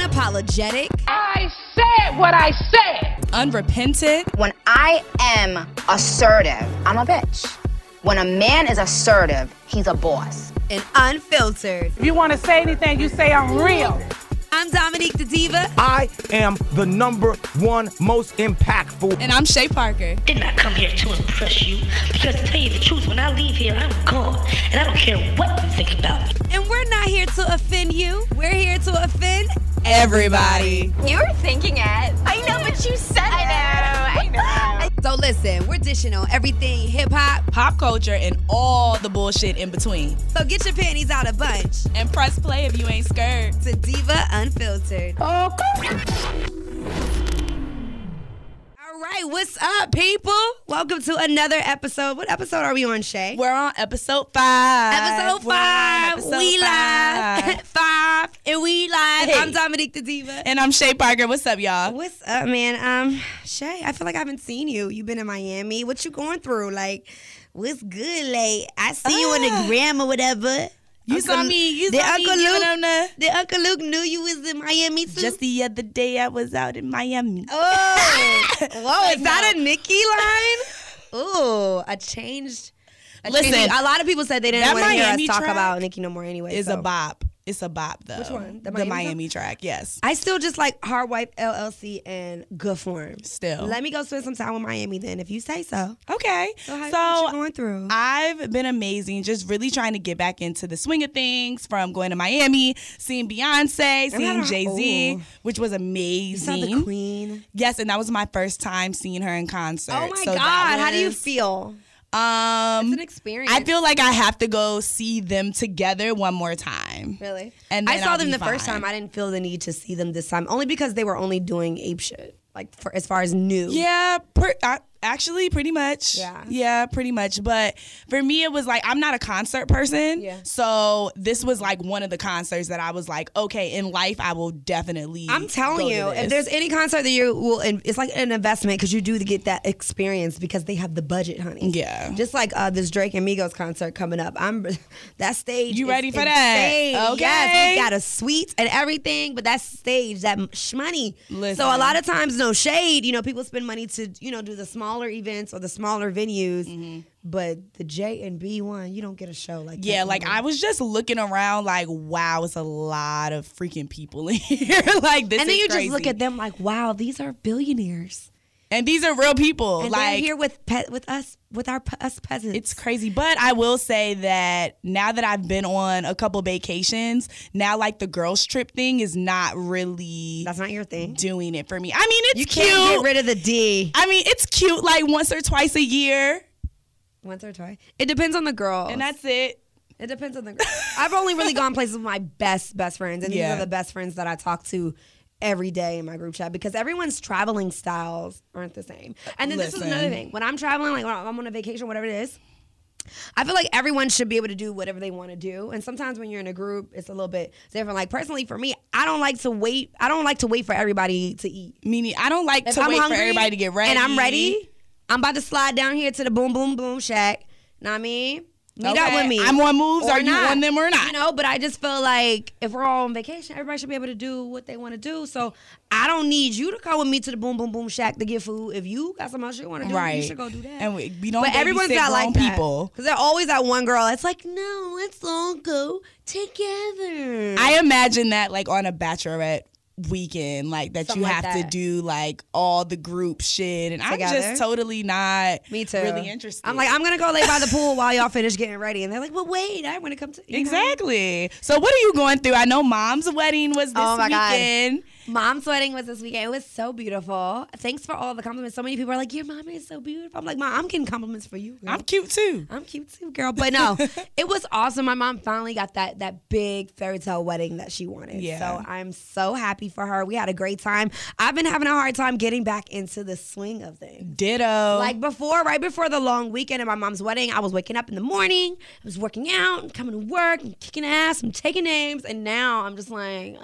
Unapologetic. I said what I said. Unrepentant. When I am assertive, I'm a bitch. When a man is assertive, he's a boss. And unfiltered. If you want to say anything, you say I'm real. I'm Dominique the Diva. I am the #1 most impactful. And I'm Shay Parker. Did not come here to impress you, because to tell you the truth, when I leave here, I'm gone, and I don't care what you think about me. And we're not here to offend you. We're here to offend everybody. You were thinking it. I know, but you said it. I know. So listen, we're dishing on everything hip-hop, Pop culture, and all the bullshit in between. so get your panties out a bunch. And press play if you ain't scared. To Diva Unfiltered. All right, what's up, people? Welcome to another episode. What episode are we on, Shay? We're on episode 5. Episode 5. We live. 5 and we live. Hey. I'm Dominique the Diva. And I'm Shay Parker. What's up, y'all? What's up, man? Shay, I feel like I haven't seen you. You've been in Miami. What you going through? Like, what's good? Like, I see you on the gram or whatever. You saw me giving them Did Uncle Luke knew you was in Miami too? Just the other day, I was out in Miami. Oh, whoa! Is that a Nicki line? Ooh, a changed. Listen, a lot of people said they didn't that want to hear us Miami talk track about Nicki no more anyway. It's so. a bop. It's a bop, though. Which one? The Miami Miami track, yes. I still just like Hard Wife LLC and Good Form. Still. Let me go spend some time with Miami then, if you say so. Okay. So what you going through? I've been amazing, just really trying to get back into the swing of things, from going to Miami, seeing Beyonce, seeing Jay-Z, which was amazing. You saw the Queen. Yes, and that was my first time seeing her in concert. Oh my So God, how do you feel? It's an experience. I feel like I have to go see them together one more time. Really? And I then saw I'll them be the first fine. time. I didn't feel the need to see them this time, only because they were only doing ape shit, like as far as new. Yeah, actually, pretty much. Yeah, pretty much. But for me, it was like, I'm not a concert person. Yeah. So this was like one of the concerts that I was like, okay, in life, I will definitely. I'm telling you, if there's any concert that you will, it's like an investment because you do to get that experience because they have the budget, honey. Yeah. Just like this Drake and Migos concert coming up. That stage. You is ready for insane. that? Okay. Yes, we got a suite and everything, but that stage, that shmoney. Listen. So a lot of times, no shade. You know, people spend money to do the smaller events or the smaller venues. Mm-hmm. But the J&B one, you don't get a show like that. Yeah, like I was just looking around like, wow, it's a lot of freaking people in here. Like this. And then is you crazy. just look at them like, wow, these are billionaires. And these are real people. And like they're here with us peasants. It's crazy. But I will say that now that I've been on a couple vacations, now like the girls trip thing is not really. That's not your thing. Doing it for me. I mean, it's you cute. You can't get rid of the D. I mean, it's cute like once or twice a year. Once or twice. It depends on the girl. And that's it. It depends on the girl. I've only really gone places with my best friends. And these are the best friends that I talk to every day in my group chat because everyone's traveling styles aren't the same. And then this is another thing. When I'm traveling, like when I'm on a vacation, whatever it is, I feel like everyone should be able to do whatever they want to do. And sometimes when you're in a group, it's a little bit different. Like personally for me, I don't like to wait. I don't like to wait for everybody to eat. Meaning I don't like to wait for everybody to get ready. And I'm ready. I'm about to slide down here to the boom, boom, boom shack. Know what I mean? Meet up with me. I'm on moves. Are you on them or not? You know, but I just feel like if we're all on vacation, everybody should be able to do what they want to do. So I don't need you to come with me to the boom, boom, boom shack to get food. If you got something else you want to do, you should go do that. And we don't. But everyone's not like people. Because they're always that one girl. It's like, no, let's all go together. I imagine that like on a bachelorette weekend, like that something you have to do like all the group shit, and together. I'm just totally not really interested. I'm like, I'm gonna go lay by the pool while y'all finish getting ready, and they're like, well, wait, I want to come to exactly. Know? So what are you going through? I know Mom's wedding was this weekend. God. Mom's wedding was this weekend. It was so beautiful. Thanks for all the compliments. So many people are like, your mom is so beautiful. I'm like, Mom, I'm getting compliments for you, girl. I'm cute too. I'm cute too, girl. But no, it was awesome. My mom finally got that big fairy tale wedding that she wanted. Yeah. So I'm so happy for her. We had a great time. I've been having a hard time getting back into the swing of things. Ditto. Like right before the long weekend of my mom's wedding, I was waking up in the morning, I was working out, and coming to work, and kicking ass, and taking names, and now I'm just like,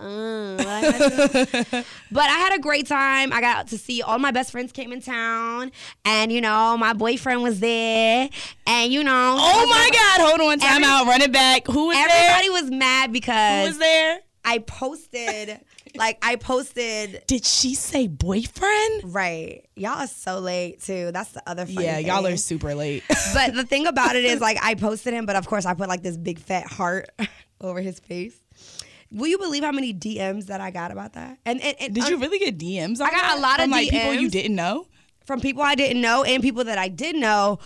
But I had a great time. I got to see all my best friends came in town, and my boyfriend was there, and oh my God, hold on, time out, run it back. Who was there? Everybody was mad because who was there? I posted Like, I posted. Did she say boyfriend? Right. Y'all are so late, too. That's the other funny thing. Y'all are super late. But the thing about it is, like, I posted him, but of course I put, like, this big fat heart over his face. Will you believe how many DMs that I got about that? And did you really get DMs? I got a lot of DMs. Like, people you didn't know? From people I didn't know and people that I did know.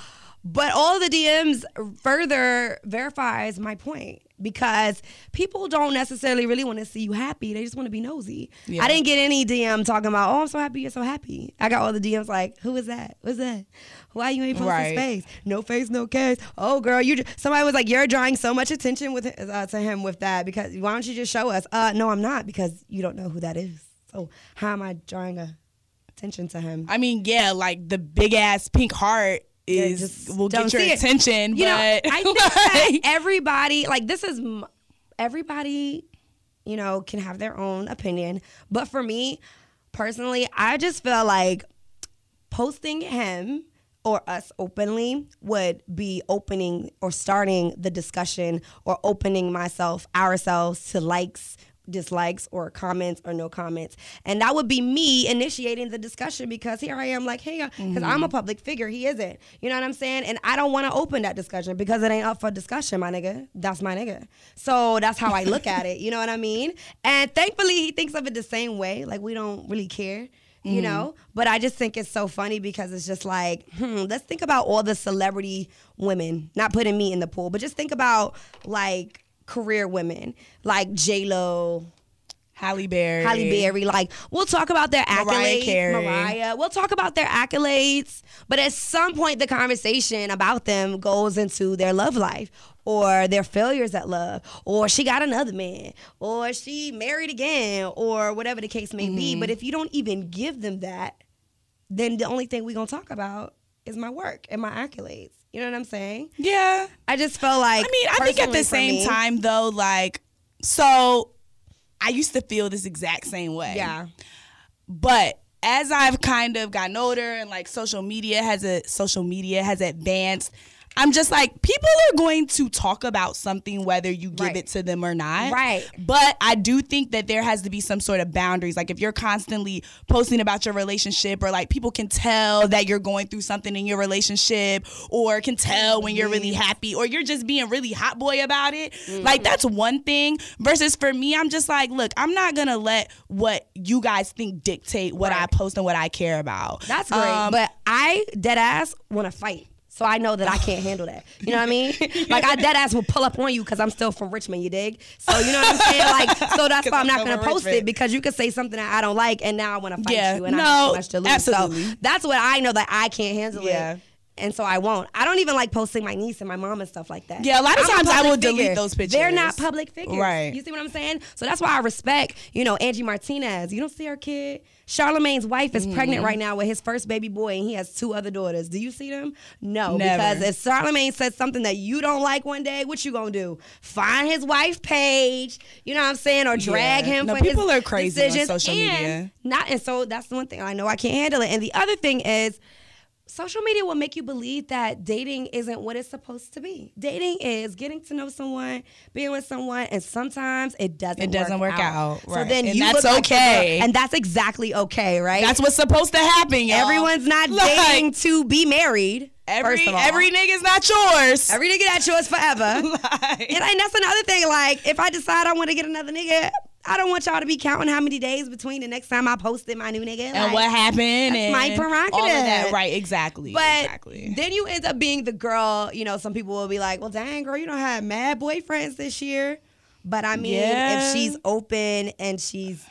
But all the DMs further verifies my point, because people don't necessarily really want to see you happy. They just want to be nosy. Yeah. I didn't get any DM talking about, oh, I'm so happy you're so happy. I got all the DMs like, who is that? What's that? Why you ain't posting space? No face, no case. Oh, girl, somebody was like, you're drawing so much attention to him with that, because why don't you just show us? No, I'm not, because you don't know who that is. So how am I drawing attention to him? I mean, yeah, like the big ass pink heart will get your attention. You know, I think that everybody, like, everybody, you know, can have their own opinion. But for me, personally, I just feel like posting him or us openly would be opening or starting the discussion, or opening ourselves to likes, dislikes, or comments or no comments. And that would be me initiating the discussion, because here I am like, hey, because I'm a public figure, he isn't. You know what I'm saying? And I don't want to open that discussion because it ain't up for discussion, my nigga. That's my nigga. So that's how I look at it. You know what I mean? And thankfully he thinks of it the same way. Like, we don't really care. You know, but I just think it's so funny, because it's just like, let's think about all the celebrity women, not putting me in the pool, but just think about, like, career women like J-Lo, Halle Berry. Like, we'll talk about their accolades. Mariah. We'll talk about their accolades, but at some point the conversation about them goes into their love life, or their failures at love, or she got another man, or she married again, or whatever the case may be. But if you don't even give them that, then the only thing we're going to talk about is my work and my accolades. You know what I'm saying? Yeah. I just felt like, I mean, I think at the same time, though, like, so I used to feel this exact same way. Yeah. But as I've kind of gotten older, and like social media has advanced, I'm just like, people are going to talk about something whether you give it to them or not. Right. But I do think that there has to be some sort of boundaries. Like, if you're constantly posting about your relationship, or like people can tell that you're going through something in your relationship, or can tell when you're really happy, or you're just being really hot boy about it. Like, that's one thing. Versus for me, I'm just like, look, I'm not going to let what you guys think dictate what I post and what I care about. That's great. But I, dead ass, want to fight. So I know that I can't handle that. You know what I mean? Like, I dead ass will pull up on you because I'm still from Richmond, you dig? So, you know what I'm saying? Like, so that's why I'm not going to post it, because you could say something that I don't like, and now I want to fight you, and I have so much to lose. Absolutely. So that's what I know that I can't handle it. And so I won't. I don't even like posting my niece and my mom and stuff like that. Yeah, a lot of times I will delete those pictures. They're not public figures. Right. You see what I'm saying? So that's why I respect, you know, Angie Martinez. You don't see her kid? Charlamagne's wife is pregnant right now with his first baby boy, and he has 2 other daughters. Do you see them? No. Never. Because if Charlamagne says something that you don't like one day, what you gonna do? Find his wife page, you know what I'm saying, or drag him for his people are crazy decisions. on social media. And so that's the one thing I know I can't handle it. And the other thing is, social media will make you believe that dating isn't what it's supposed to be. Dating is getting to know someone, being with someone, and sometimes it doesn't work out. Right. So then and you that's look okay. and that's exactly okay, right? That's what's supposed to happen, y'all. Everyone's not dating to be married. Every nigga's not yours. Every nigga not yours forever. And that's another thing. Like, if I decide I want to get another nigga, I don't want y'all to be counting how many days between the next time I posted my new nigga. And what happened. That's my prerogative. All of that. Right, exactly. But then you end up being the girl, you know, some people will be like, well, dang, girl, you don't have mad boyfriends this year. But I mean, if she's open and she's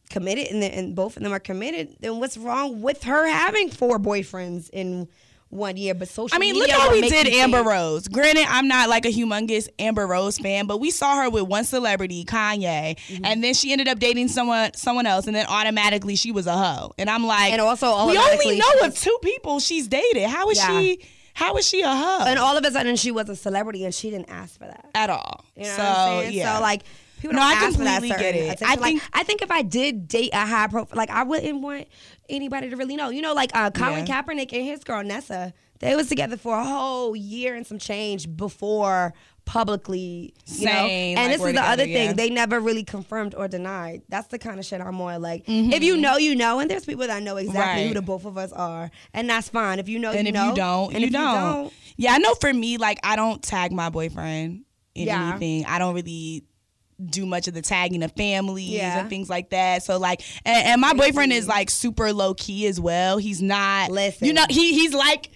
committed, and both of them are committed, then what's wrong with her having 4 boyfriends in 1 year? But social media, look how we did Amber Rose. Granted, I'm not like a humongous Amber Rose fan, but we saw her with one celebrity, Kanye, and then she ended up dating someone else, and then automatically she was a hoe. And I'm like, and also we only know of 2 people she's dated. How is she a hoe? And all of a sudden she was a celebrity, and she didn't ask for that at all. You know what I'm saying? Yeah. So like, people don't ask for that. I completely get it. I think if I did date a high profile, like, I wouldn't want anybody to really know. You know, like Colin Kaepernick and his girl Nessa, they was together for a whole year and some change before publicly, you know. Same, And like, this we're is the together, other thing. yeah. They never really confirmed or denied. That's the kind of shit I'm more like, if you know, you know. And there's people that know exactly who the both of us are. And that's fine. If you know, And you if know. you don't, and you if don't. Yeah, I know for me, like, I don't tag my boyfriend in Yeah. anything. I don't really do much of the tagging of families Yeah. and things like that. So like, and my boyfriend is like super low key as well. He's not, Listen. you know, he's like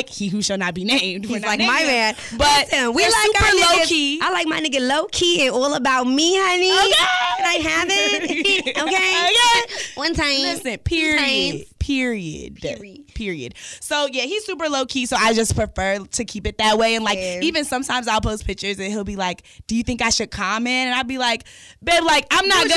he who shall not be named. He's like my man. But listen, we they're like super our low niggas. key. I like my nigga low key and all about me, honey. Okay. Can I have it? Okay. Okay. One time. Listen, period. So yeah, he's super low key. So I just prefer to keep it that way. And like, even sometimes I'll post pictures and he'll be like, "Do you think I should comment?" And I'll be like, "Babe, like I'm not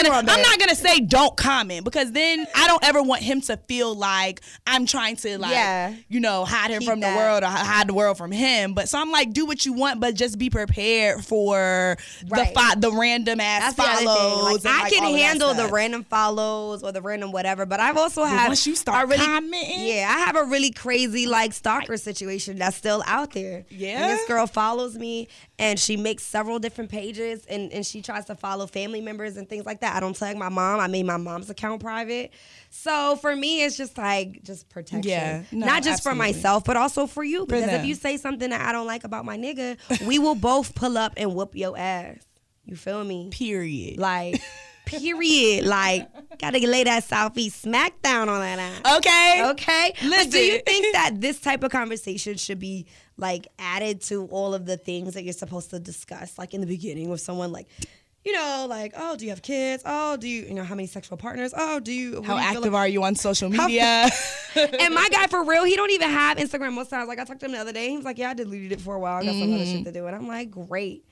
gonna say don't comment, because then I don't ever want him to feel like I'm trying to like you know, hide him Keep from that. the world or hide the world from him." But so I'm like, do what you want, but just be prepared for the random ass That's the other follows. thing. Like, I can handle the random follows or the random whatever, but I've also had once you start commenting, I have a really crazy like stalker situation that's still out there. Yeah. And this girl follows me and she makes several different pages and she tries to follow family members and things like that. I don't tag my mom. I made my mom's account private. So for me, it's just like protection. Yeah, no, not just for absolutely. myself, but also for you. Because if them. you say something that I don't like about my nigga, we will both pull up and whoop your ass. You feel me? Period. Like, period. Like, gotta lay that Southeast smack down on that ass. Okay. Okay? Listen. But do you think that this type of conversation should be, like, added to all of the things that you're supposed to discuss? Like, in the beginning with someone, like, you know, like, oh, do you have kids? Oh, do you know, how many sexual partners? Oh, do you... How active are you on social media? And my guy, for real, he don't even have Instagram most times. Like, I talked to him the other day. He was like, yeah, I deleted it for a while. I got some other shit to do. And I'm like, great.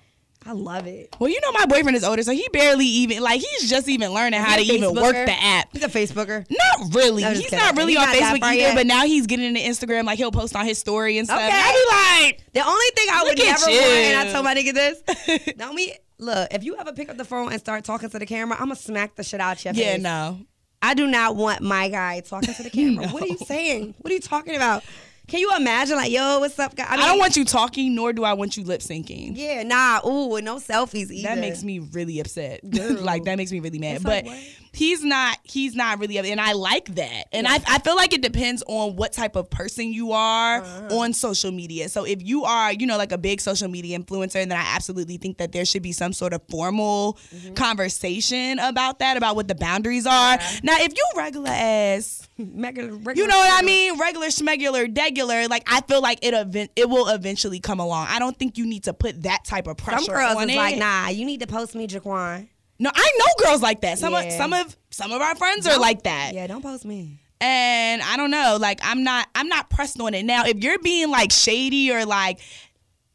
I love it. Well, you know, my boyfriend is older, so he barely even, like, he's just even learning how to even work the app. He's a Facebooker. Not really. No, just He's kidding. not really He's on not that Facebook far either, yet. but now he's getting into Instagram. Like, he'll post on his story and stuff. Okay. And I be like, The only thing I would Look at never you. want, and I told my nigga this, now me, look, if you ever pick up the phone and start talking to the camera, I'm going to smack the shit out your face. yeah, no. I do not want my guy talking to the camera. No. What are you saying? What are you talking about? Can you imagine, like, yo, what's up, guy? I don't want you talking, nor do I want you lip syncing. Yeah, nah, ooh, and no selfies either. That makes me really upset. Girl. Like, that makes me really mad. It's But like, what? he's not really, and I like that. And I feel like it depends on what type of person you are on social media. So if you are, you know, like a big social media influencer, then I absolutely think that there should be some sort of formal conversation about that, about what the boundaries are. Now, if you regular ass, you know what I mean? Regular, schmegular, degular. Like, I feel like it will eventually come along. I don't think you need to put that type of pressure Some girls on is it. like, nah, you need to post me, Jaquan. No, I know girls like that. Some Yeah. of our friends are like that. Yeah, don't post me. And I don't know. Like, I'm not pressed on it. Now, if you're being like shady or like,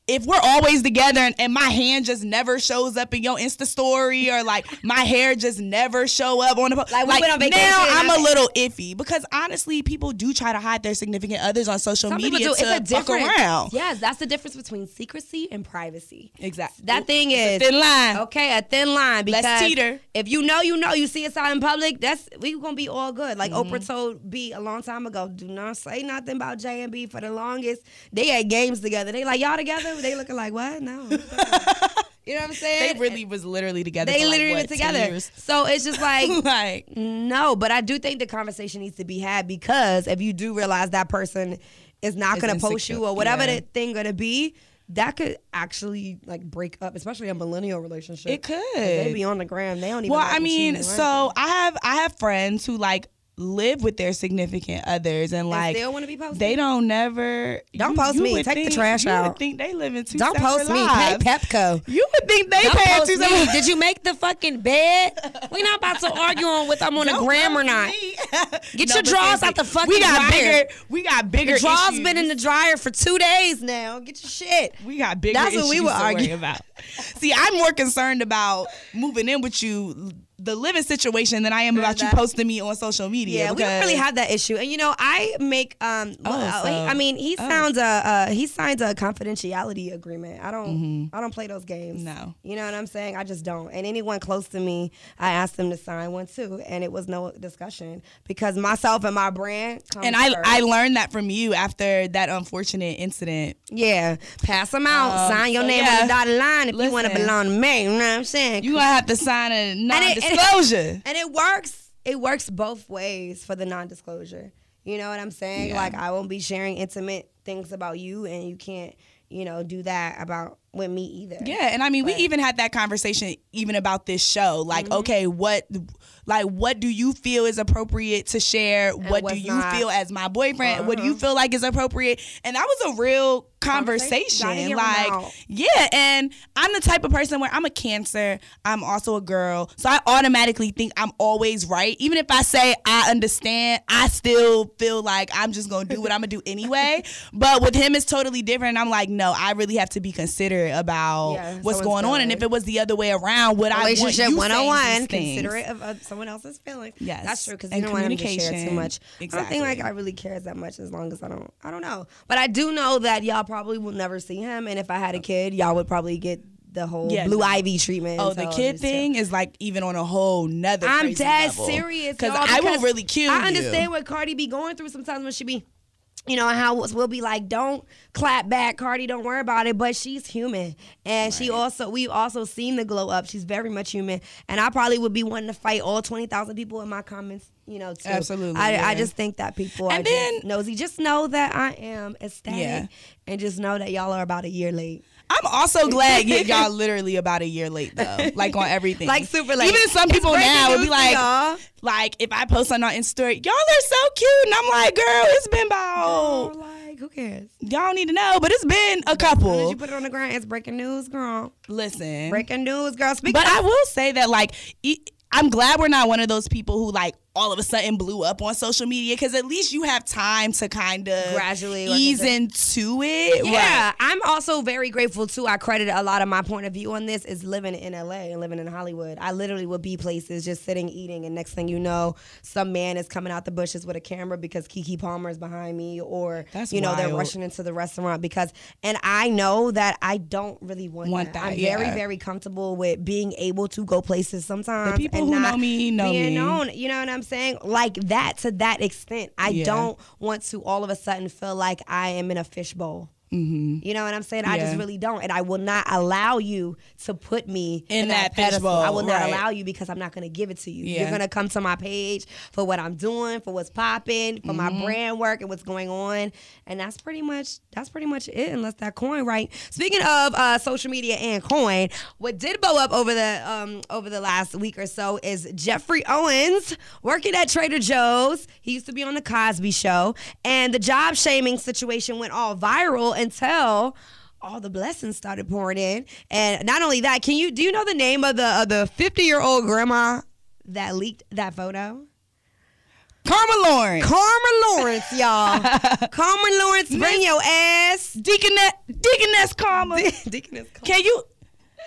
if we're always together and my hand just never shows up in your Insta story, or like my hair just never show up on the post, Like, we went on vacation now and I'm a little iffy, because honestly, people do try to hide their significant others on social Some people media do. to It's a fuck difference. around. Yes, that's the difference between secrecy and privacy. Exactly. That thing is Thin line. Okay, a thin line. Because Let's teeter. if you know, you see us out in public, we gonna be all good. Like Oprah told B a long time ago, do not say nothing about J and B. For the longest, they had games together. They like, y'all together? They looking like, what? No. You know what I'm saying? They really was literally together. They for literally like, were what, 10 together. years? So it's just like, Like, no, but I do think the conversation needs to be had, because if you do realize that person is not going to post insecure. you or whatever Yeah. that thing going to be, that could actually like break up, especially a millennial relationship. It could. 'Cause They be on the gram. They don't even. well, like I what mean, you do, right? so I have friends who like live with their significant others and like still wanna be posted? They don't never. Don't post me. would Take the think- trash you out. would think they live in two Don't separate post me. Pay lives. Pepco. You would think they Don't pay post two me. separate. Did you make the fucking bed? We're not about to argue on if I'm on the gram or not. Get your drawers out the fucking dryer. We got bigger. The drawers issues. been in the dryer for 2 days now. Get your shit. We got bigger That's what we issues were to worry arguing about. See, I'm more concerned about moving in with you the living situation than I am about you posting me on social media. Yeah, we don't really have that issue. And I make he signs a confidentiality agreement. I don't play those games. No. You know what I'm saying? I just don't. And anyone close to me, I asked them to sign one too, and it was no discussion because myself and my brand comes and I learned that from you after that unfortunate incident. Yeah, pass them out. Sign your name on the dotted line if you want to belong to me. You know what I'm saying? You gonna have to sign a non-disclosure. And it works. It works both ways for the non-disclosure. You know what I'm saying? Yeah. Like I won't be sharing intimate things about you, and you can't, do that with me either. Yeah, and I mean, we even had that conversation even about this show. Like, okay, what do you feel is appropriate to share? And what do you feel as my boyfriend? What do you feel like is appropriate? And that was a real conversation. Like, yeah, and I'm the type of person where I'm a Cancer. I'm also a girl. So I automatically think I'm always right. Even if I say I understand, I still feel like I'm just going to do what I'm going to do anyway. But with him, it's totally different. I'm like, no, I really have to be considerate about what's going on. And if it was the other way around, would I want you saying 101, considerate of someone else's feelings. Yes. That's true, because you don't want him to share too much. Exactly. I don't think I really cares that much as long as I don't know. But I do know that y'all probably will never see him, and if I had a kid, y'all would probably get the whole Blue Ivy treatment. Oh, the kid thing is like even on a whole nother I'm crazy dead level. Serious, because I will really kill you. I understand what Cardi be going through sometimes when she be, how we'll be like, don't clap back, Cardi, don't worry about it. But she's human. And we've also seen the glow up. She's very much human. And I probably would be wanting to fight all 20,000 people in my comments, too. Absolutely. I just think that people are just nosy. Just know that I am ecstatic. Yeah. And just know that y'all are about a year late. I'm also glad y'all literally about a year late though, like on everything, like super late. Even some people now would be like if I post something on Instagram, y'all are so cute, and I'm like, girl, it's been about who cares? Y'all don't need to know, but it's been a couple. As soon as you put it on the ground, it's breaking news, girl. Listen, breaking news, girl. But I will say that I'm glad we're not one of those people who all of a sudden blew up on social media, because at least you have time to kind of gradually ease into it. Yeah, right. I'm also very grateful too. I credit a lot of my point of view on this is living in LA and living in Hollywood. I literally would be places just sitting eating, and next thing you know, some man is coming out the bushes with a camera because Keke Palmer is behind me, or they're rushing into the restaurant and I know that I don't really want that. I'm very, very comfortable with being able to go places sometimes. The people who know me know me. Known, you know what I'm saying? Like that, to that extent. I don't want to all of a sudden feel like I am in a fishbowl. Mm-hmm. You know what I'm saying? I just really don't. And I will not allow you to put me in that pedestal. I will not allow you, because I'm not going to give it to you. You're going to come to my page for what I'm doing, for what's popping, for my brand work and what's going on. And that's pretty much it, unless that coin, right? Speaking of social media and coin, what did blow up over the last week or so is Jeffrey Owens working at Trader Joe's. He used to be on the Cosby Show, and the job shaming situation went all viral until all the blessings started pouring in. And not only that, do you know the name of the 50-year-old grandma that leaked that photo? Karma Lawrence, y'all. Karma Lawrence, bring your ass. Deaconess Karma. Deaconess Karma. Can you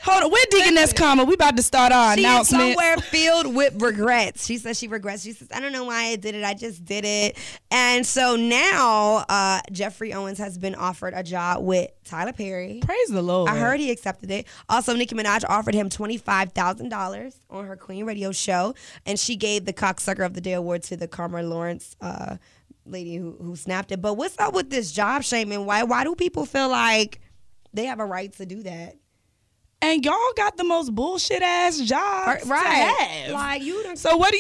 hold on? Where Deaconess Karma? We about to start our announcement. She is somewhere filled with regrets. She says she regrets. She says, I don't know why I did it. I just did it. And so now Jeffrey Owens has been offered a job with Tyler Perry. Praise the Lord. I heard he accepted it. Also, Nicki Minaj offered him $25,000 on her Queen Radio show, and she gave the Cocksucker of the Day award to the Karma Lawrence lady who snapped it. But what's up with this job shaming? Why do people feel like they have a right to do that? And y'all got the most bullshit ass jobs to have. Like you don't. So what do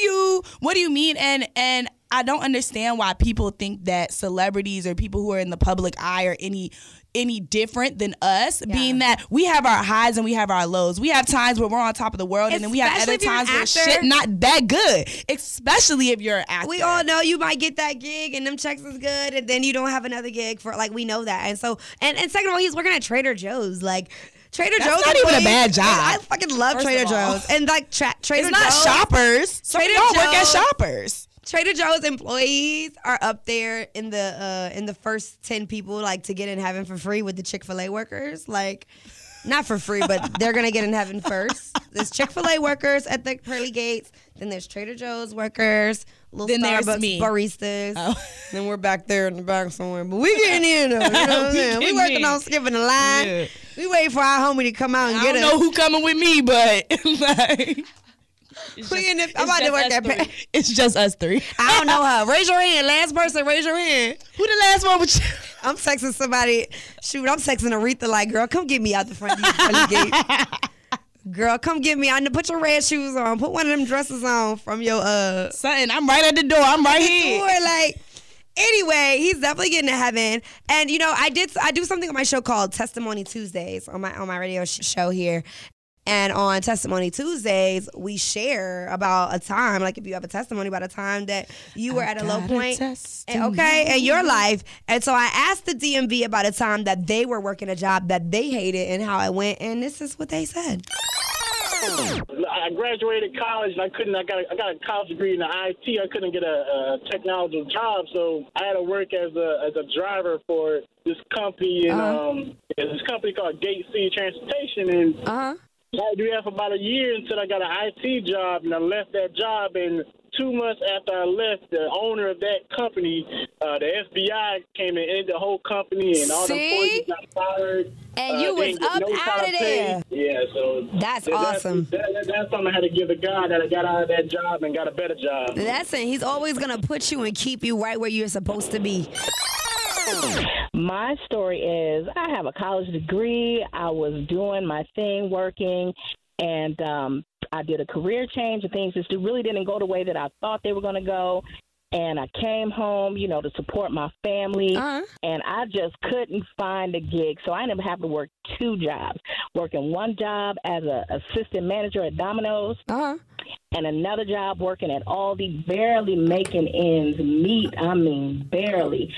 you mean? And I don't understand why people think that celebrities or people who are in the public eye are any different than us, being that we have our highs and we have our lows. We have times where we're on top of the world, and then we have other times where shit not that good, especially if you're an actor. We all know you might get that gig and them checks is good, and then you don't have another gig for, we know that. And so, and second of all, he's working at Trader Joe's. Trader Joe's not even a bad job. I fucking love Trader Joe's. And Trader Joe's. It's not Shoppers. Some of y'all work at Shoppers. Trader Joe's employees are up there in the first 10 people to get in heaven for free with the Chick-fil-A workers. Not for free, but they're going to get in heaven first. There's Chick-fil-A workers at the pearly gates. Then there's Trader Joe's workers. Little Starbucks baristas. Oh. Then we're back there in the back somewhere. But we getting in, though. You know what I'm saying? We working on skipping the line. Yeah. We waiting for our homie to come out and get us. I don't know who coming with me, but like... I'm about to work at It's just us three. I don't know her. Raise your hand. Last person, raise your hand. Who the last one with you? I'm texting somebody. Shoot, I'm texting Aretha like, girl, come get me out the front of these pearly gates. Girl, come get me. I know, put your red shoes on. Put one of them dresses on from your Son, I'm right at the door. I'm right here. Like, anyway, he's definitely getting to heaven. And you know, I do something on my show called Testimony Tuesdays on my radio show here. And on Testimony Tuesdays, we share about a time, like if you have a testimony about a time that you were at a low point, in your life. And so I asked the DMV about a time that they were working a job that they hated and how it went. And this is what they said. I graduated college and I got a college degree in IT. I couldn't get a technology job, so I had to work as a driver for this company and this company called Gate City Transportation. And I had to do that for about a year until I got an IT job, and I left that job. And 2 months after I left, the owner of that company, the FBI came and ended the whole company, and all the employees got fired. And you was up out of there. Yeah, so that's awesome. That's something I had to give to God, that I got out of that job and got a better job. That's it. He's always gonna put you and keep you right where you're supposed to be. My story is I have a college degree. I was doing my thing, working, and I did a career change, and things just really didn't go the way that I thought they were going to go. And I came home, to support my family, and I just couldn't find a gig. So I ended up having to work 2 jobs, working one job as an assistant manager at Domino's, and another job working at Aldi, barely making ends meet. I mean, barely.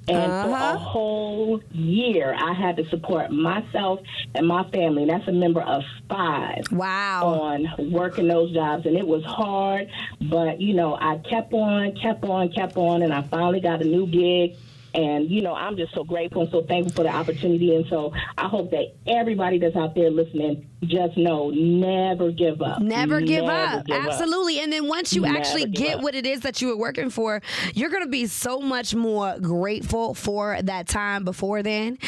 And for a whole year, I had to support myself and my family. And that's a member of 5. Wow. On working those jobs. And it was hard. But, I kept on. And I finally got a new gig. And, I'm just so grateful and so thankful for the opportunity. And so I hope that everybody that's out there listening just know, never give up. Never give up. Absolutely. And then once you actually get what it is that you were working for, you're going to be so much more grateful for that time before then,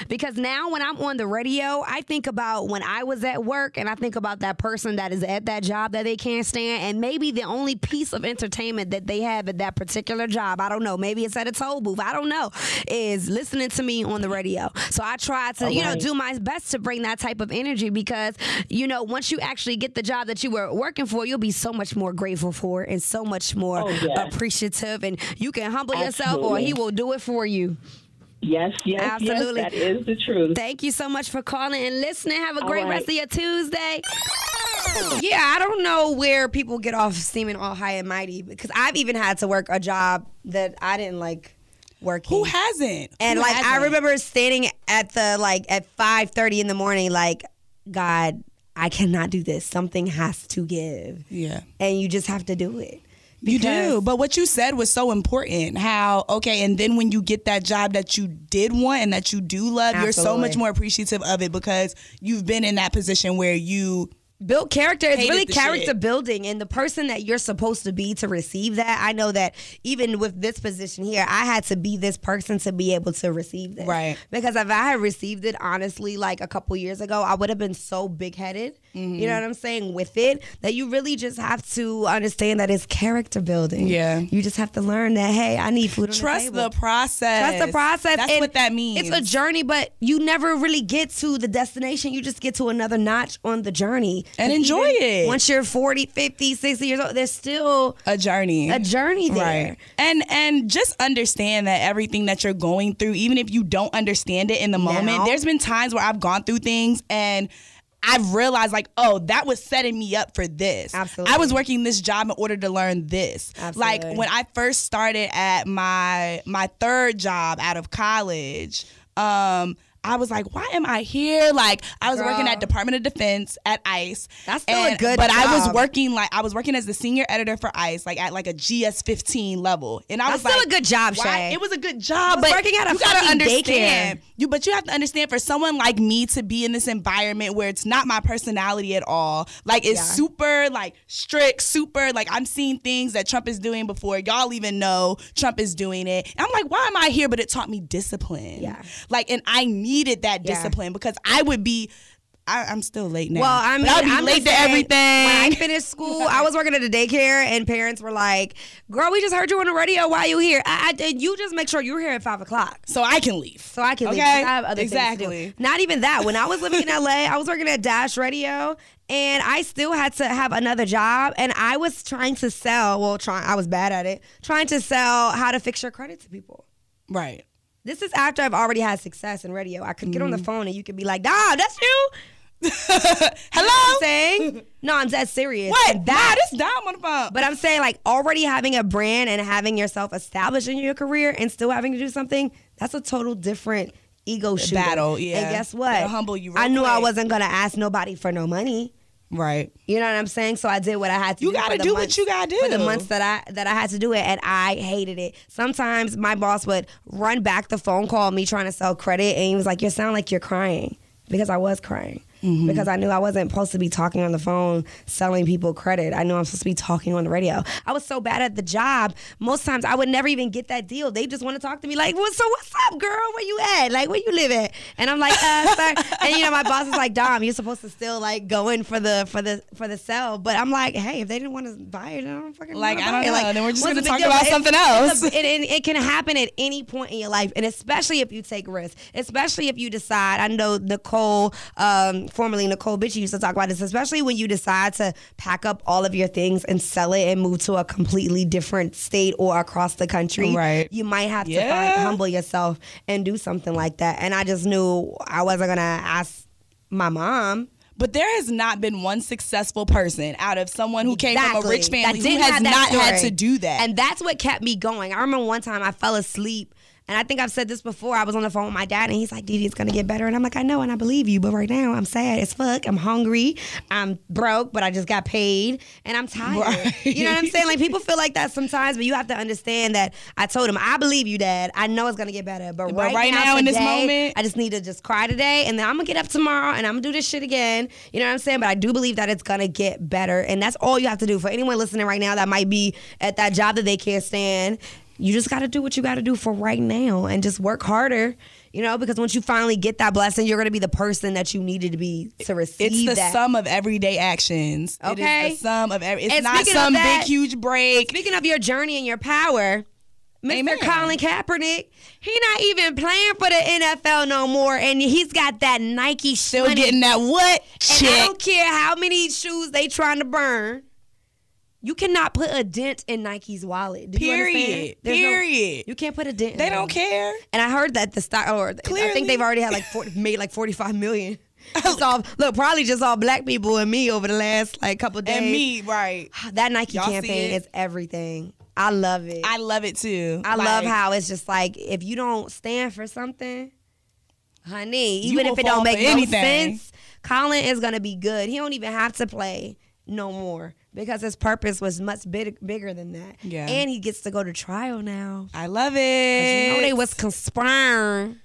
because now when I'm on the radio, I think about when I was at work, and I think about that person that is at that job that they can't stand, and maybe the only piece of entertainment that they have at that particular job, I don't know, maybe it's at a toll booth, I don't know, is listening to me on the radio. So I try to, do my best to bring that type of energy, because, once you actually get the job that you were working for, you'll be so much more grateful for it and so much more appreciative, and you can humble yourself, or he will do it for you. Yes, absolutely. Yes, that is the truth. Thank you so much for calling and listening. Have a great rest of your Tuesday. Yeah, I don't know where people get off seeming all high and mighty, because I've even had to work a job that I didn't like working. Who hasn't? And I remember standing at at 5:30 in the morning, like, God, I cannot do this. Something has to give. Yeah. And you just have to do it. You do. But what you said was so important. How, and then when you get that job that you did want and that you do love, you're so much more appreciative of it, because you've been in that position where you build character. It's really character building, and the person that you're supposed to be to receive that. I know that even with this position here, I had to be this person to be able to receive this. Right. Because if I had received it honestly like a couple years ago, I would have been so big-headed, you know what I'm saying, with it, that you really just have to understand that it's character building. Yeah. You just have to learn that, hey, I need food on the table. Trust the process. Trust the process. That's what that means. It's a journey, but you never really get to the destination. You just get to another notch on the journey. And enjoy it. Once you're 40, 50, 60 years old, there's still a journey. A journey there. Right. And just understand that everything that you're going through, even if you don't understand it in the moment, there's been times where I've gone through things and I've realized, like, oh, that was setting me up for this. Absolutely. I was working this job in order to learn this. Absolutely. Like, when I first started at my third job out of college, I was like, why am I here? Like, I was working at Department of Defense at ICE. That's still a good But job. I was working as the senior editor for ICE, like at like a GS 15 level. And I was That's still a good job, Shay. It was a good job, but but working at a you gotta fucking understand. daycare. But you have to understand, for someone like me to be in this environment where it's not my personality at all, like it's super like strict, super like I'm seeing things that Trump is doing before y'all even know Trump is doing it. And I'm like, why am I here? But it taught me discipline. Yeah. Like, and I needed that discipline because I would be. I'm still late now. Well, I mean, I'll be I'm late to saying, everything. When I finished school, I was working at a daycare, and parents were like, "Girl, we just heard you on the radio. Why you here? You just make sure you're here at 5 o'clock, so I can leave. So I can leave. Okay, I have other things to do. Not even that. When I was living in LA, I was working at Dash Radio, and I still had to have another job, and I was trying to sell. I was bad at it. Trying to sell how to fix your credit to people. Right. This is after I've already had success in radio. I could get on the phone and you could be like, "Dom, that's you." Hello? Saying? No, I'm that serious. What? This Dom on the phone. But I'm saying, like, already having a brand and having yourself established in your career and still having to do something, that's a total different ego shooter. Battle, yeah. And guess what? It'll humble you real I knew quick. I wasn't going to ask nobody for no money. Right. You know what I'm saying? So I did what I had to do. You got to do what you got to do. For the months that I had to do it, and I hated it. Sometimes my boss would run back the phone call me trying to sell credit, and he was like, "You sound like you're crying," because I was crying. Because I knew I wasn't supposed to be talking on the phone selling people credit. I knew I'm supposed to be talking on the radio. I was so bad at the job, most times I would never even get that deal. They just want to talk to me like, "Well, so what's up, girl? Where you at? Like, where you live at?" And I'm like, "Sir." And you know, my boss is like, "Dom, you're supposed to still like go in for the sell." But I'm like, hey, if they didn't want to buy it, I don't fucking like, I don't know. Like, then we're just what's going to the big talk deal? about something else. It can happen at any point in your life, and especially if you take risks, especially if you decide. I know Nicole, formerly Nicole Bitch, used to talk about this, especially when you decide to pack up all of your things and sell it and move to a completely different state or across the country. Right. You might have to humble yourself and do something like that. And I just knew I wasn't gonna ask my mom. But there has not been one successful person out of someone who came from a rich family that who has not story. had to do that. And that's what kept me going. I remember one time I fell asleep, and I think I've said this before. I was on the phone with my dad, and he's like, "Didi, it's gonna get better." And I'm like, "I know, and I believe you, but right now I'm sad as fuck. I'm hungry. I'm broke, but I just got paid, and I'm tired." Right. You know what I'm saying? Like, people feel like that sometimes, but you have to understand that I told him, "I believe you, Dad. I know it's gonna get better, but right now in today, this moment, I just need to just cry today, and then I'm gonna get up tomorrow, and I'm gonna do this shit again." You know what I'm saying? But I do believe that it's gonna get better, and that's all you have to do. For anyone listening right now that might be at that job that they can't stand, you just got to do what you got to do for right now and just work harder, you know, because once you finally get that blessing, you're going to be the person that you needed to be to receive It's the that. sum of everyday actions. Okay. It is the sum of every. It's And not some big, huge break. Speaking of your journey and your power, Mr. Amen. Colin Kaepernick, he not even playing for the NFL no more, and he's got that Nike Still money. getting that what? And I don't care how many shoes they trying to burn. You cannot put a dent in Nike's wallet. Do you understand? Period. You can't put a dent. They in don't it. care. And I heard that the stock, or I think they've already had like made like 45 million. It's all, look, probably just all black people and me over the last like couple days. And me, right? That Nike Y'all see campaign it? is everything. I love it. I love it too. I love how it's just like, if you don't stand for something, honey, You even will if it fall don't make for no anything. sense, Colin is gonna be good. He don't even have to play no more because his purpose was much bigger than that. Yeah. And he gets to go to trial now. I love it. You know they was conspiring.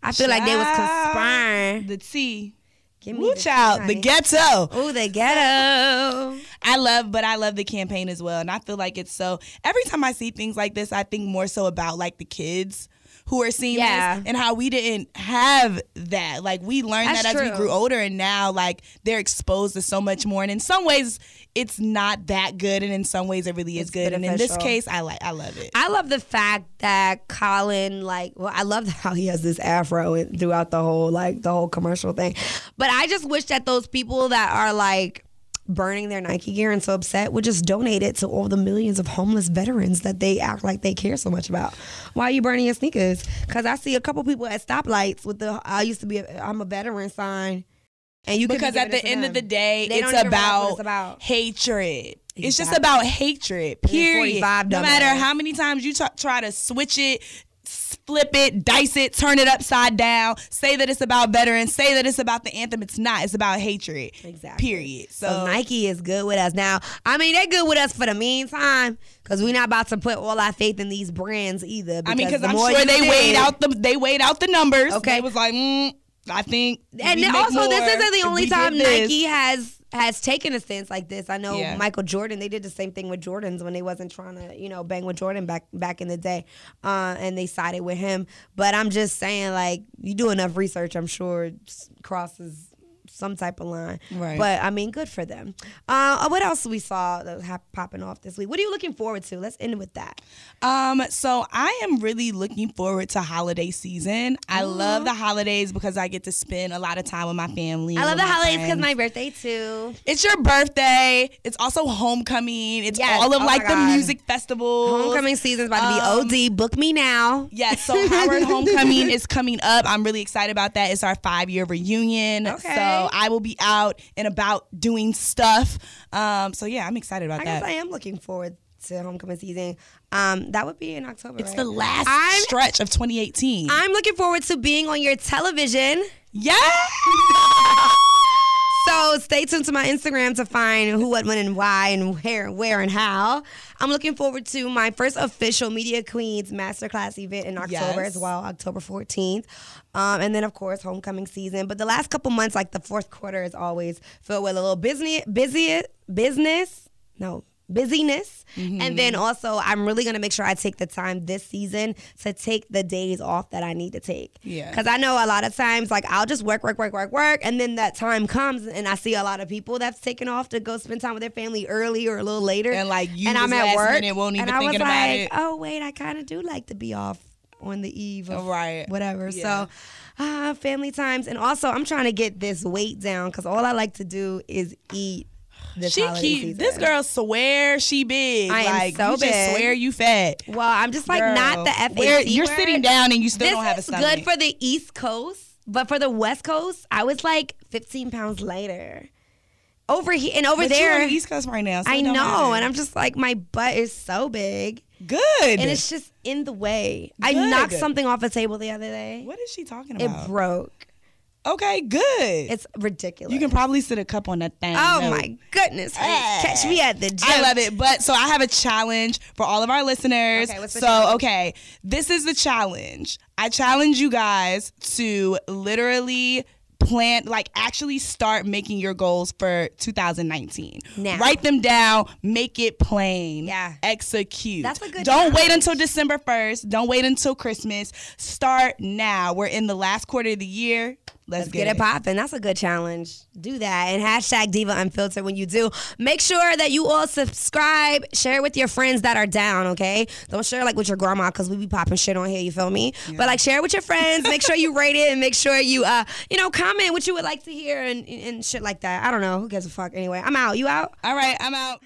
I feel like they was conspiring. The T. Give me Woo the child, the honey. ghetto. Oh, the ghetto. I love the campaign as well. And I feel like it's so, every time I see things like this, I think more so about like the kids who are seeing this and how we didn't have that. Like, we learned That's that as we true. grew older, and now like they're exposed to so much more. And in some ways it's not that good, and in some ways it really is It's good. And in this beneficial. case, I love it. I love the fact that Colin, I love how he has this afro throughout the whole commercial thing. But I just wish that those people that are like burning their Nike gear and so upset would just donate it to all the millions of homeless veterans that they act like they care so much about. Why are you burning your sneakers? Because I see a couple people at stoplights with the I'm a veteran sign. And you because at the end of the day, They don't it's even realize what about, it's about. hatred. It's just Exactly. about hatred, period. 45 No matter dumbass. how many times you try to switch it flip it, dice it, turn it upside down, say that it's about veterans, say that it's about the anthem. It's not. It's about hatred. Exactly. Period. So Nike is good with us. Now, I mean, they're good with us for the meantime because we're not about to put all our faith in these brands either. I mean, because I'm sure they weighed out the numbers. Okay. They was like, I think. And also, this isn't the only time Nike has taken a stance like this. I know Michael Jordan, they did the same thing with Jordans when they wasn't trying to, bang with Jordan back in the day. And they sided with him. But I'm just saying, like, you do enough research, I'm sure it crosses some type of line. Right. But, I mean, good for them. What else we saw that was popping off this week? What are you looking forward to? Let's end with that. So I am really looking forward to holiday season. I love the holidays because I get to spend a lot of time with my family. I love the holidays because my birthday too. It's your birthday. It's also homecoming. It's all of the music festivals. Homecoming season's about to be OD. Book me now. Yes. So Howard Homecoming is coming up. I'm really excited about that. It's our 5-year reunion. Okay. So I will be out and about doing stuff. So yeah, I'm excited about that. I guess I am looking forward to homecoming season. That would be in October. It's the last stretch of 2018. I'm looking forward to being on your television. Yeah. So stay tuned to my Instagram to find who, what, when, and why, and where, and how. I'm looking forward to my first official Media Queens Masterclass event in October as well, October 14th. And then, of course, homecoming season. But the last couple months, like the fourth quarter, is always filled with a little busyness. Mm-hmm. And then also, I'm really going to make sure I take the time this season to take the days off that I need to take. Yeah. Because I know a lot of times, like, I'll just work. And then that time comes, and I see a lot of people that's taken off to go spend time with their family early or a little later. And, like, and I'm at work. And won't even and I was about like, it. oh, wait, I kind of do like to be off on the eve of whatever. Yeah. So, family times. And also, I'm trying to get this weight down because all I like to do is eat. This girl swear she big. I am so you big. Just swear you fat. Well, I'm just like not the FAT. You're sitting down and you still don't have a stomach. This is good for the East Coast, but for the West Coast, I was like 15 pounds lighter. Over here and over there. You're on the East Coast right now. So I know, and I'm just like my butt is so big. Good. And it's just in the way. Good. I knocked something off a table the other day. What is she talking about? It broke. Okay, good. It's ridiculous. You can probably sit a cup on that thing. Oh, my goodness. Catch me at the gym. I love it. But so I have a challenge for all of our listeners. Okay, what's the challenge? Okay, this is the challenge. I challenge you guys to literally plan, like actually start making your goals for 2019. Now. Write them down, make it plain. Yeah. Execute. That's a good Don't wait until December 1st. Don't wait until Christmas. Start now. We're in the last quarter of the year. Let's get it popping. That's a good challenge. Do that. And hashtag Diva Unfiltered when you do. Make sure that you all subscribe. Share it with your friends that are down, okay? Don't share like with your grandma because we be popping shit on here, you feel me? Yeah. But like share it with your friends. Make sure you rate it and make sure you, comment what you would like to hear and shit like that. I don't know. Who gives a fuck anyway? I'm out. You out? All right, I'm out.